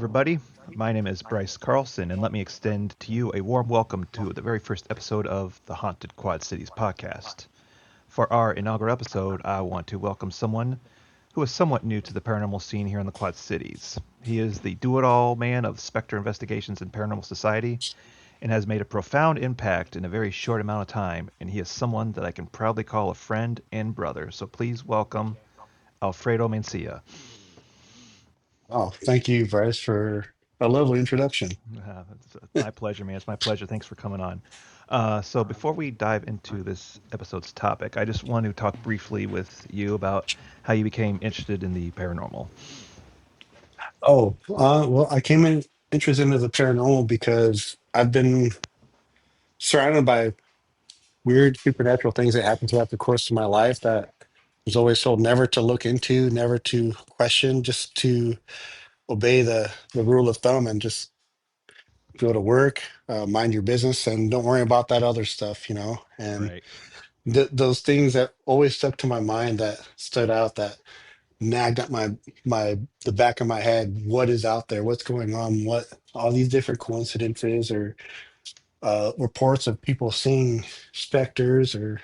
everybody. My name is Bryce Carlson, and let me extend to you a warm welcome to the very first episode of the Haunted Quad Cities podcast. For our inaugural episode, I want to welcome someone who is somewhat new to the paranormal scene here in the Quad Cities. He is the do it all man of Spectre Investigations and Paranormal Society and has made a profound impact in a very short amount of time, and he is someone that I can proudly call a friend and brother. So please welcome Alfredo Mancilla. Oh, thank you, Bryce, for a lovely introduction. It's my pleasure, man. It's my pleasure. Thanks for coming on. So before we dive into this episode's topic, I just want to talk briefly with you about how you became interested in the paranormal. Well, I came in interested into the paranormal because I've been surrounded by weird supernatural things that happen throughout the course of my life that I was always told never to look into, never to question, just to obey the rule of thumb and just go to work, mind your business, and don't worry about that other stuff. And Right. those things that always stuck to my mind that stood out that nagged at my the back of my head. What is out there? What's going on? What all these different coincidences or reports of people seeing specters or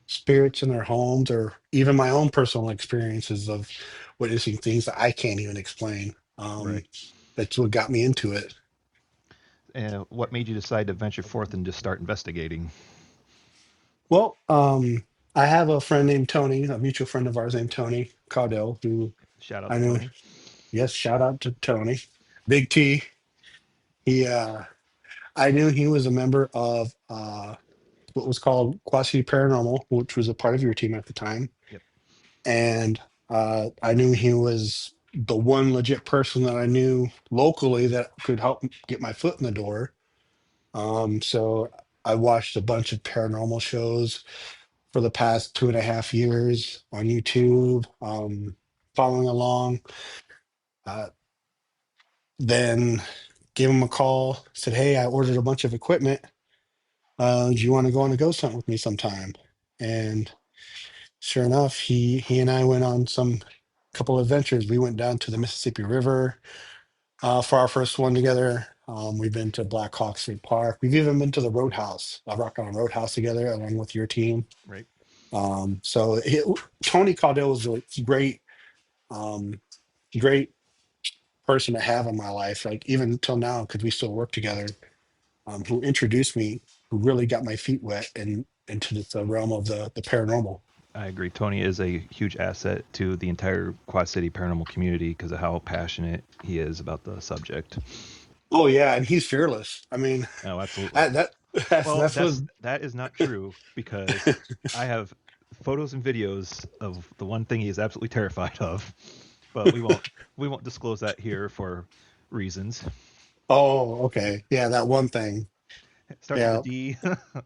spirits in their homes, or even my own personal experiences of witnessing things that I can't even explain. Right. That's what got me into it. And what made you decide to venture forth and just start investigating? Well, I have a friend named Tony, a mutual friend of ours named Tony Caudell, who Shout out I to knew. Tony. Yes, shout out to Tony, Big T. He I knew he was a member of what was called Quasi Paranormal, which was a part of your team at the time. Yep. And I knew he was the one legit person that I knew locally that could help get my foot in the door. So I watched a bunch of paranormal shows for the past 2.5 years on YouTube, following along. Uh, then gave him a call, said, "Hey, I ordered a bunch of equipment. Do you want to go on a ghost hunt with me sometime?" And sure enough, he and I went on some couple adventures. We went down to the Mississippi River for our first one together. We've been to Black Hawk State Park. We've even been to the Roadhouse, Rock Island Roadhouse together, along with your team. Right. Tony Caudell was a um, great person to have in my life. Like even until now, because we still work together. Who introduced me, who really got my feet wet and into the realm of the paranormal. I agree. Tony is a huge asset to the entire Quad City paranormal community because of how passionate he is about the subject. Oh yeah, and he's fearless. I mean, Oh, absolutely. that that's Well, that's what. that is not true because I have photos and videos of the one thing he is absolutely terrified of, but we won't disclose that here for reasons. Oh, okay, yeah, that one thing. It starts with a Yeah, D.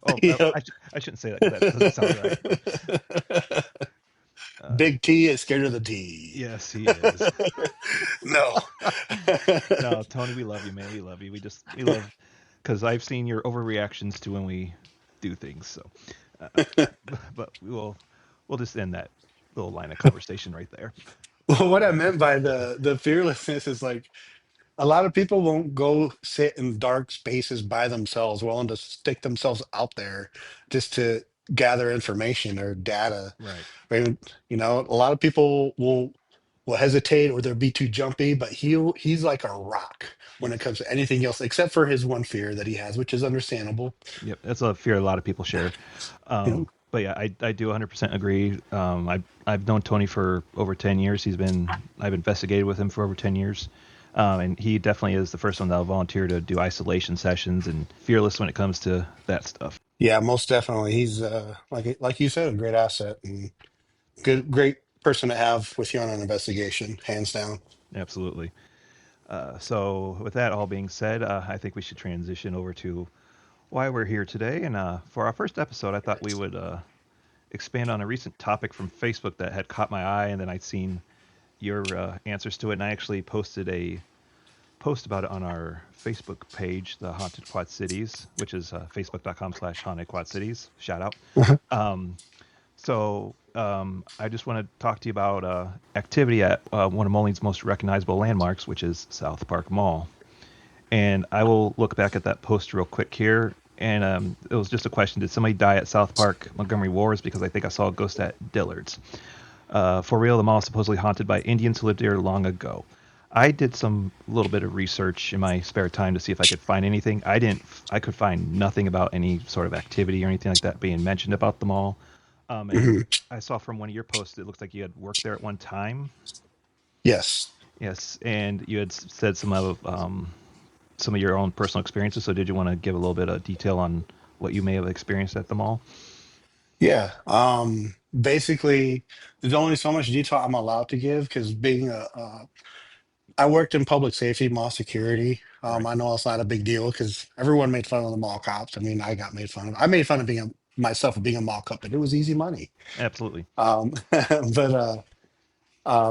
Oh, yep. I shouldn't say that because that doesn't sound right. Uh, Big T is scared of the D. yes, he is. No. No, Tony, we love you, man. We love you. We love because I've seen your overreactions to when we do things. So, uh, but we'll just end that little line of conversation right there. Well, what I meant by the fearlessness is like a lot of people won't go sit in dark spaces by themselves, willing to stick themselves out there just to gather information or data. Right. Right? A lot of people will hesitate or they'll be too jumpy, but he's like a rock when it Yes. comes to anything else, except for his one fear that he has, which is understandable. Yep. That's a fear a lot of people share. You know, But yeah, I do 100% agree. I've known Tony for over 10 years. I've investigated with him for over 10 years. And he definitely is the first one that'll volunteer to do isolation sessions and fearless when it comes to that stuff. yeah, most definitely. He's like you said, a great asset and great person to have with you on an investigation, hands down. Absolutely. So with that all being said, I think we should transition over to why we're here today. And for our first episode, I thought we would expand on a recent topic from Facebook that had caught my eye, and then I'd seen your answers to it, and I actually posted a post about it on our Facebook page, the Haunted Quad Cities, which is facebook.com/haunted quad cities. Shout out. Um, I just want to talk to you about activity at one of Moline most recognizable landmarks, which is South Park Mall. And I will look back at that post real quick here. And it was just a question: did somebody die at South Park Montgomery Wars? Because I think I saw a ghost at Dillard's. For real, the mall is supposedly haunted by Indians who lived here long ago. I did some little bit of research in my spare time to see if I could find anything. I didn't. I could find nothing about any sort of activity or anything like that being mentioned about the mall. And Mhm. I saw from one of your posts, it looks like you had worked there at one time. Yes. Yes, and you had said some of your own personal experiences. So, did you want to give a little bit of detail on what you may have experienced at the mall? Yeah. Basically, there's only so much detail I'm allowed to give because I worked in public safety, mall security. Right. I know it's not a big deal because everyone made fun of the mall cops. I mean, I got made fun of. I made fun of myself of being a mall cop, but it was easy money. Absolutely. But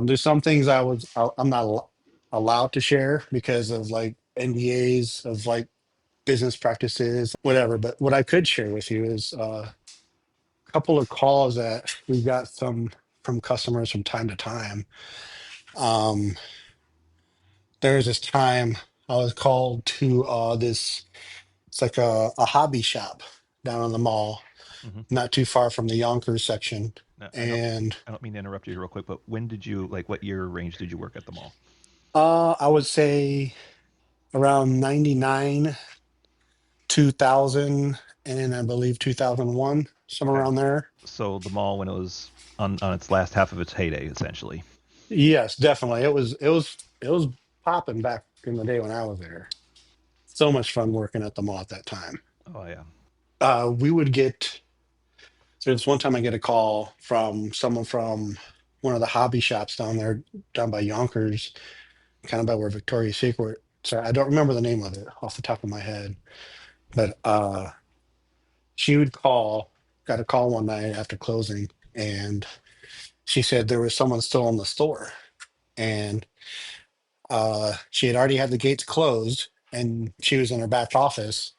there's some things I'm not allowed to share because of like NDAs of like business practices, whatever. But what I could share with you is a couple of calls that we got from customers from time to time. Um, there was this time I was called to this. It's like a hobby shop down on the mall, Hmm. not too far from the Yonkers section, I don't. and I don't mean to interrupt you real quick, but when did you like? What year range did you work at the mall? I would say around 99, 2000, and I believe 2001, somewhere Okay. around there. So the mall when it was on its last half of its heyday, essentially. Yes, definitely. It was popping back in the day when I was there. So much fun working at the mall at that time. Oh yeah. We would get So this one time I get a call from someone from one of the hobby shops down there, down by Yonkers, kind of by where Victoria's Secret. Sorry, I don't remember the name of it off the top of my head, but she would call, got a call one night after closing, and she said there was someone still in the store, and she had already had the gates closed, and she was in her back office,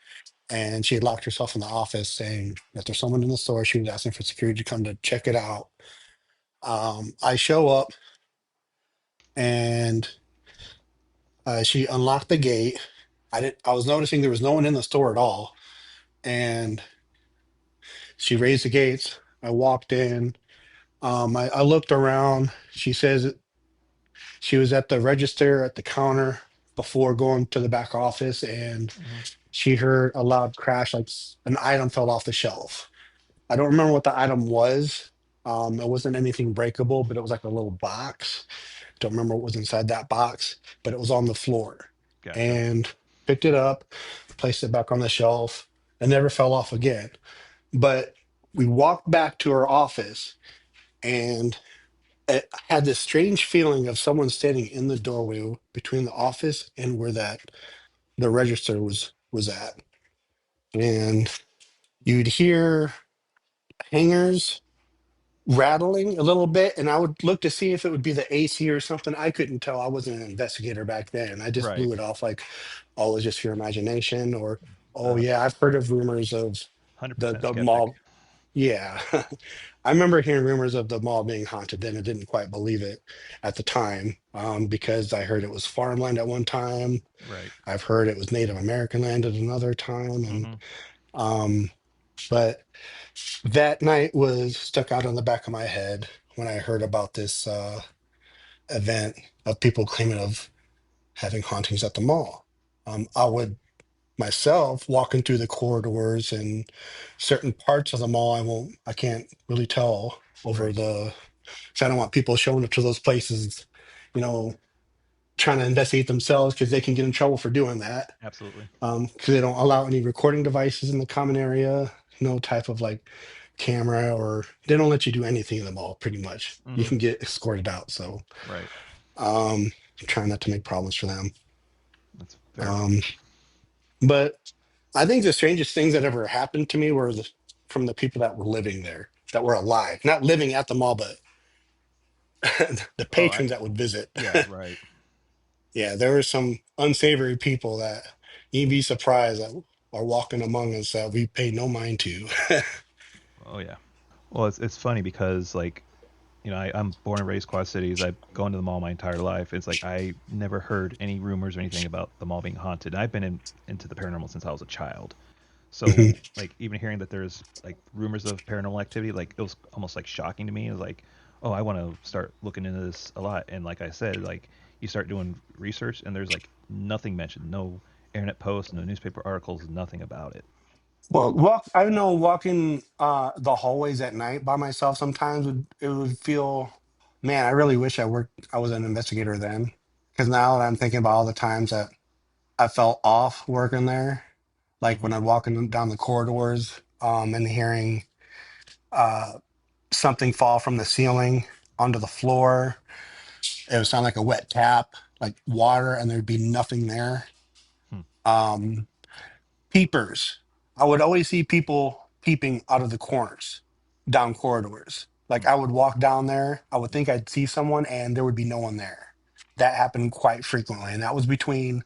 and she had locked herself in the office, saying that there's someone in the store. She was asking for security to come to check it out. I show up and she unlocked the gate. I was noticing there was no one in the store at all, and she raised the gates. I walked in. I looked around. She says she was at the register at the counter before going to the back office, and Hmm. she heard a loud crash, like an item fell off the shelf. I don't remember what the item was. It wasn't anything breakable, but it was like a little box. Don't remember what was inside that box, but it was on the floor. Gotcha. And picked it up, placed it back on the shelf, and never fell off again. But we walked back to our office, and it had this strange feeling of someone standing in the doorway between the office and where that the register was at. And you'd hear hangers rattling a little bit, and I would look to see if it would be the AC or something. I couldn't tell. I wasn't an investigator back then. I just Right. blew it off like, oh, it's just your imagination, or oh Uh, yeah, I've heard of rumors of 100% the skeptic. mall. Yeah. I remember hearing rumors of the mall being haunted then. I didn't quite believe it at the time, because I heard it was farmland at one time. Right. I've heard it was Native American land at another time, and Hmm. um but that night was stuck out on the back of my head when I heard about this event of people claiming of having hauntings at the mall. I would myself walking through the corridors and certain parts of the mall. I can't really tell over Right. the. So I don't want people showing up to those places, you know, trying to investigate themselves because they can get in trouble for doing that. Absolutely. Because they don't allow any recording devices in the common area, no type of like camera, or they don't let you do anything in the mall. Pretty much, you Hmm. can get escorted out. So, Right. um, trying not to make problems for them. That's fair. Um, but I think the strangest things that ever happened to me were from the people that were living there, that were alive, not living at the mall, but the Oh, I patrons that would visit. yeah. Right. Yeah, there were some unsavory people that you'd be surprised that are walking among us that we pay no mind to. Oh yeah. Well, it's funny because like I'm born and raised Quad Cities. I've gone to the mall my entire life. It's like I never heard any rumors or anything about the mall being haunted. I've been into the paranormal since I was a child. Mhm. So like even hearing that there's like rumors of paranormal activity, like it was almost like shocking to me. It was like, oh, I want to start looking into this a lot. And like I said, like you start doing research and there's like nothing mentioned, no internet posts, no newspaper articles, nothing about it. Well, I know walking the hallways at night by myself sometimes would feel, man, I really wish I was an investigator then. Because now that I'm thinking about all the times that I felt off working there, like Hmm. when I'm walking down the corridors, and hearing uh something fall from the ceiling onto the floor. It would sound like a wet tap, like water, and there'd be nothing there. Hmm. Um, Peepers. I would always see people peeping out of the corners down corridors. Like Hmm. I would walk down there, I would think I'd see someone, and there would be no one there. That happened quite frequently, and that was between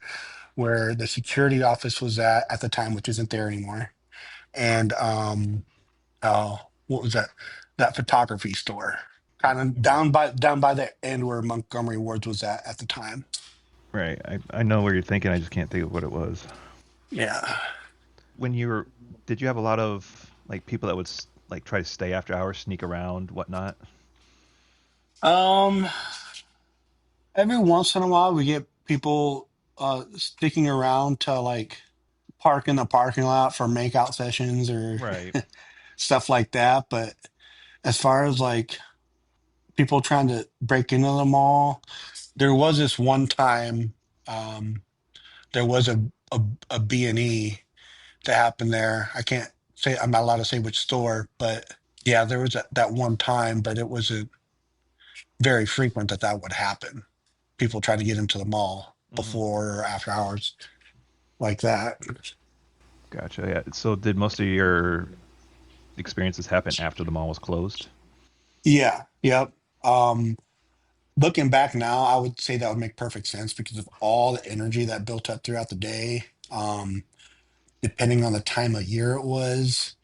where the security office was at the time, which isn't there anymore, and what was that? That photography store, kind of Okay. down by the end where Montgomery Wards was at the time. Right. I know where you're thinking. I just can't think of what it was. Yeah. When you were, did you have a lot of like people that would like try to stay after hours, sneak around, whatnot? Um, every once in a while we get people sticking around to like park in the parking lot for makeout sessions or Right. stuff like that. But as far as like people trying to break into the mall, there was this one time um there was a B&E that happened there. I can't say, I'm not allowed to say which store, but yeah, there was that one time, but it was very frequent that that would happen. People try to get into the mall Hmm. before or after hours like that. Gotcha. Yeah. So did most of your experiences happen after the mall was closed? Yeah, yep. Um, Looking back now, I would say that would make perfect sense because of all the energy that built up throughout the day. Depending on the time of year it was,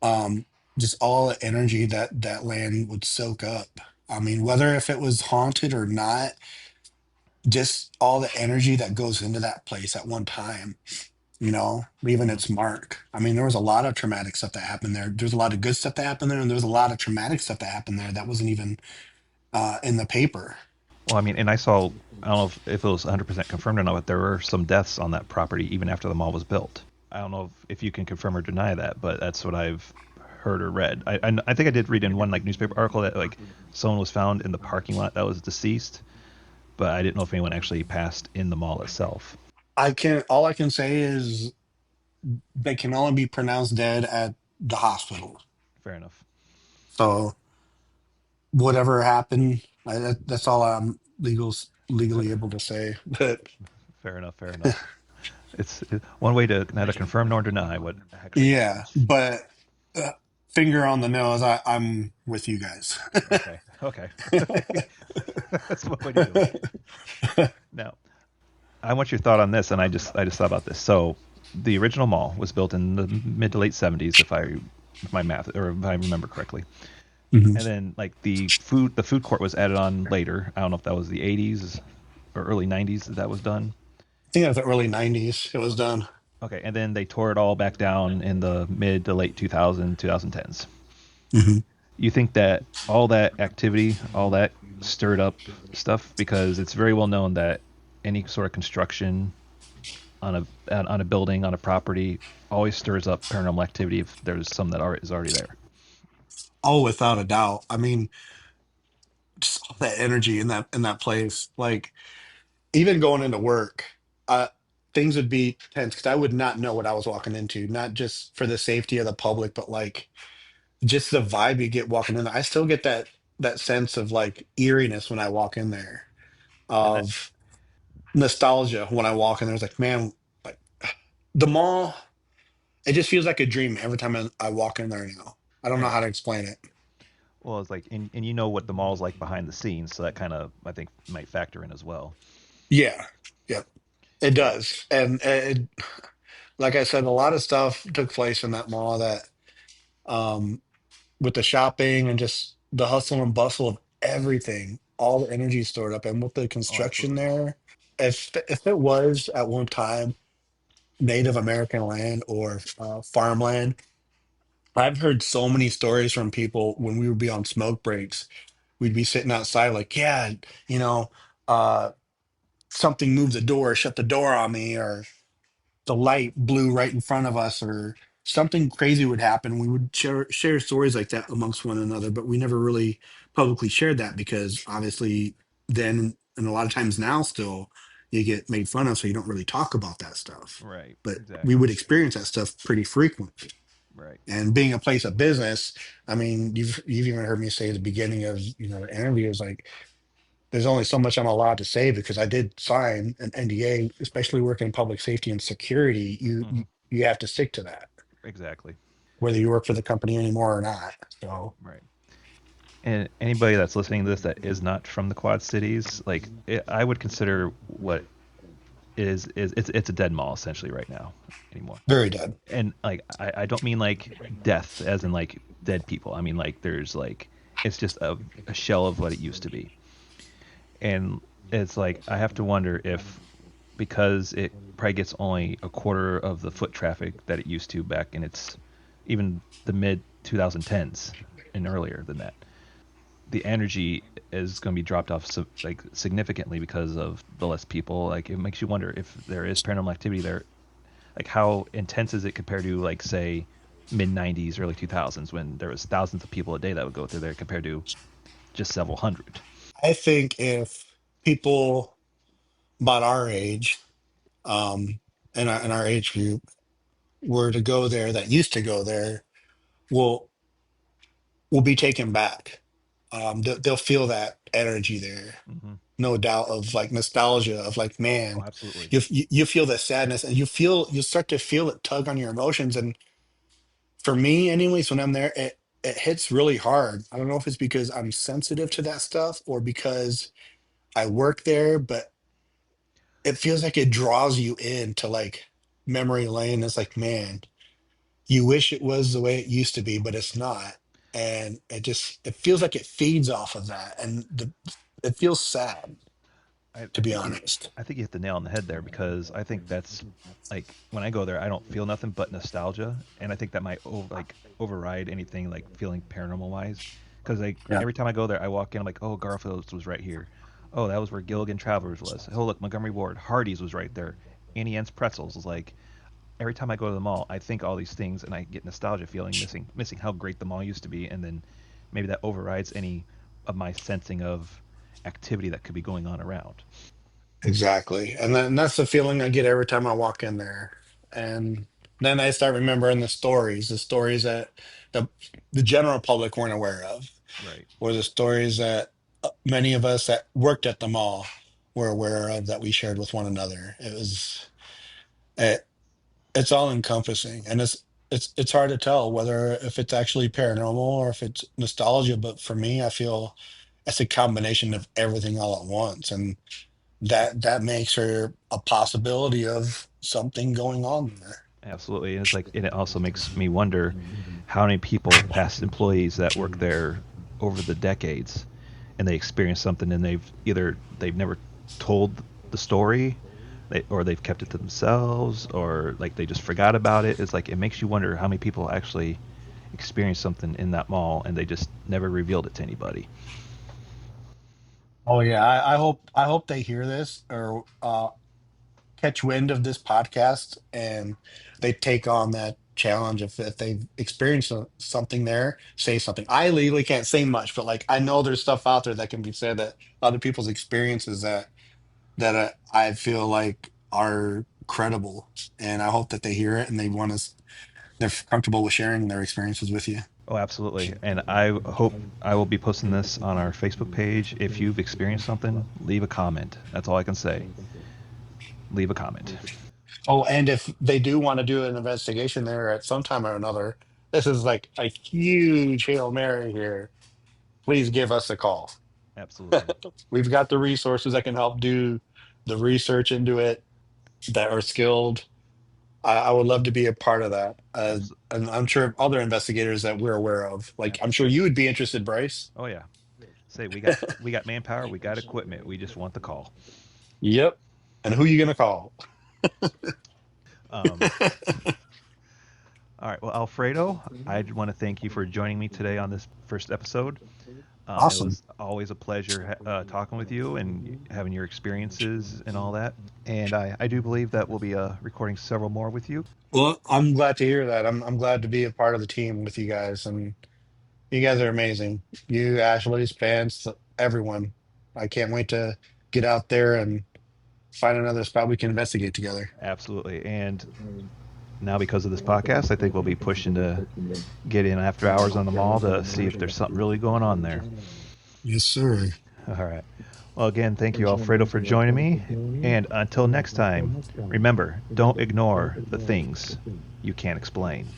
um, just all the energy that that land would soak up. I mean, whether if it was haunted or not, just all the energy that goes into that place at one time, leaving Hmm. its mark. I mean, there was a lot of traumatic stuff that happened there. There's a lot of good stuff that happened there, and there's a lot of traumatic stuff that happened there that wasn't even in the paper. Well, I mean, and I saw, I don't know if it was 100% confirmed or not, but there were some deaths on that property even after the mall was built. I don't know if you can confirm or deny that, but that's what I've heard or read. I think I did read in one like newspaper article that like someone was found in the parking lot that was deceased, but I didn't know if anyone actually passed in the mall itself. All I can say is they can only be pronounced dead at the hospital. Fair enough. So whatever happened, that's all I'm legally able to say. But Fair enough. Fair enough. It's one way to neither confirm nor deny what actually yeah, happened. but uh, finger on the nose, I'm with you guys. Okay. Okay. That's one way to do it. Now, I want your thought on this, and I just thought about this. So, the original mall was built in the mid to late '70s, if my math or if I remember correctly. Mhm. And then like the food court was added on later. I don't know if that was the '80s or early '90s that was done. I think that was the early '90s. It was done. Okay, and then they tore it all back down in the mid to late 2010s. Mhm. You think that all that activity, all that stirred up stuff because it's very well known that any sort of construction on a building on a property always stirs up paranormal activity if there's some that is already there. Oh, without a doubt. I mean, just all that energy in that place. Like even going into work, uh, things would be tense because I would not know what I was walking into. Not just for the safety of the public, but like just the vibe you get walking in there. I still get that sense of like eeriness when I walk in there, And that of nostalgia when I walk in there. It's like, man, like the mall. It just feels like a dream every time I walk in there now. I don't know right. how to explain it. Well, it's like and you know what the mall's like behind the scenes, so that kind of I think might factor in as well. Yeah, yeah, it Yeah. does. And like I said, a lot of stuff took place in that mall that, um, with the shopping and just the hustle and bustle of everything, all the energy stored up, and with the Oh, construction absolutely. there, if it was at one time Native American land or farmland, I've heard so many stories from people when we would be on smoke breaks. We'd be sitting outside, like, yeah, you know, uh, something moved the door, shut the door on me, or the light blew right in front of us, or something crazy would happen. We would share stories like that amongst one another, but we never really publicly shared that because obviously then, and a lot of times now still, you get made fun of, so you don't really talk about that stuff. Right. But we Exactly. would experience that stuff pretty frequently. Right. And being a place of business, I mean, you've even heard me say at the beginning of the interview is like there's only so much I'm allowed to say because I did sign an NDA, especially working in public safety and security. Hmm. You have to stick to that, Exactly. whether you work for the company anymore or not. So Right. And anybody that's listening to this that is not from the Quad Cities, like I would consider what is it's a dead mall essentially right now anymore. very dead. And like I don't mean like death as in like dead people. I mean like there's like it's just a shell of what it used to be. And it's like I have to wonder if because it probably gets only a quarter of the foot traffic that it used to back in its even the mid 2010s and earlier than that. The energy is going to be dropped off like significantly because of the less people. Like it makes you wonder if there is paranormal activity there. Like how intense is it compared to like say mid 90s, early 2000s when there was thousands of people a day that would go through there compared to just several hundred. I think if people about our age, in our age group, were to go there, that used to go there, will will be taken back. They'll feel that energy there, Hmm. no doubt, of like nostalgia of like, Oh, man, absolutely. you feel the sadness, and you start to feel it tug on your emotions. And for me anyways, when I'm there, it hits really hard. I don't know if it's because I'm sensitive to that stuff or because I work there, but it feels like it draws you into like memory lane. It's like, man, you wish it was the way it used to be, but it's not. And it feels like it feeds off of that, and it feels sad, I to be think you honest. I think you hit the nail on the head there because I think that's like when I go there I don't feel nothing but nostalgia and I think that might override anything like feeling paranormal wise because like Yeah, every time I go there I walk in I'm like oh Garfield's was right here, oh that was where Gilligan Travelers was, oh look Montgomery Ward Hardee's was right there, Annie Ann's Pretzels is like every time I go to the mall I think all these things and I get nostalgia feeling missing how great the mall used to be and then maybe that overrides any of my sensing of activity that could be going on around. exactly. And then that's the feeling I get every time I walk in there. And then I start remembering the stories that the the general public weren't aware of, Right. or the stories that many of us that worked at the mall were aware of that we shared with one another. It, it's all encompassing, and it's hard to tell whether if it's actually paranormal or if it's nostalgia. But for me, I feel it's a combination of everything all at once, and that makes her a possibility of something going on there. Absolutely. And it's like, and it also makes me wonder how many people, past employees that work there over the decades, and they experience something and they've never told the story, or they've kept it to themselves, or like they just forgot about it. It's like it makes you wonder how many people actually experienced something in that mall and they just never revealed it to anybody. Oh yeah, I hope they hear this or catch wind of this podcast, and they take on that challenge. If they've experienced something there, say something. I legally can't say much, but like I know there's stuff out there that can be said, that other people's experiences that I feel like are credible, and I hope that they hear it and they want us. They're comfortable with sharing their experiences with you. Oh, absolutely. And I hope I will be posting this on our Facebook page. If you've experienced something, leave a comment. That's all I can say. Leave a comment. Oh, and if they do want to do an investigation there at some time or another, this is like a huge Hail Mary here. Please give us a call. Absolutely. We've got the resources that can help do the research into it, that are skilled. I would love to be a part of that. Abs- And I'm sure other investigators that we're aware of. Like, I'm sure you would be interested, Bryce. oh yeah. Say we got manpower, we got equipment. We just want the call. Yep. And who you gonna call? Um, all right. Well, Alfredo, I want to thank you for joining me today on this first episode. It Awesome. was always a pleasure talking with you and having your experiences and all that. And I do believe that we'll be recording several more with you. Well, I'm glad to hear that. I'm glad to be a part of the team with you guys, and you guys are amazing. You, Ashley's fans, everyone. I can't wait to get out there and find another spot we can investigate together. Absolutely. And now, because of this podcast, I think we'll be pushing to get in after hours on the mall to see if there's something really going on there. Yes, sir. All right. Well, again, thank you, Alfredo, for joining me. And until next time, remember, don't ignore the things you can't explain.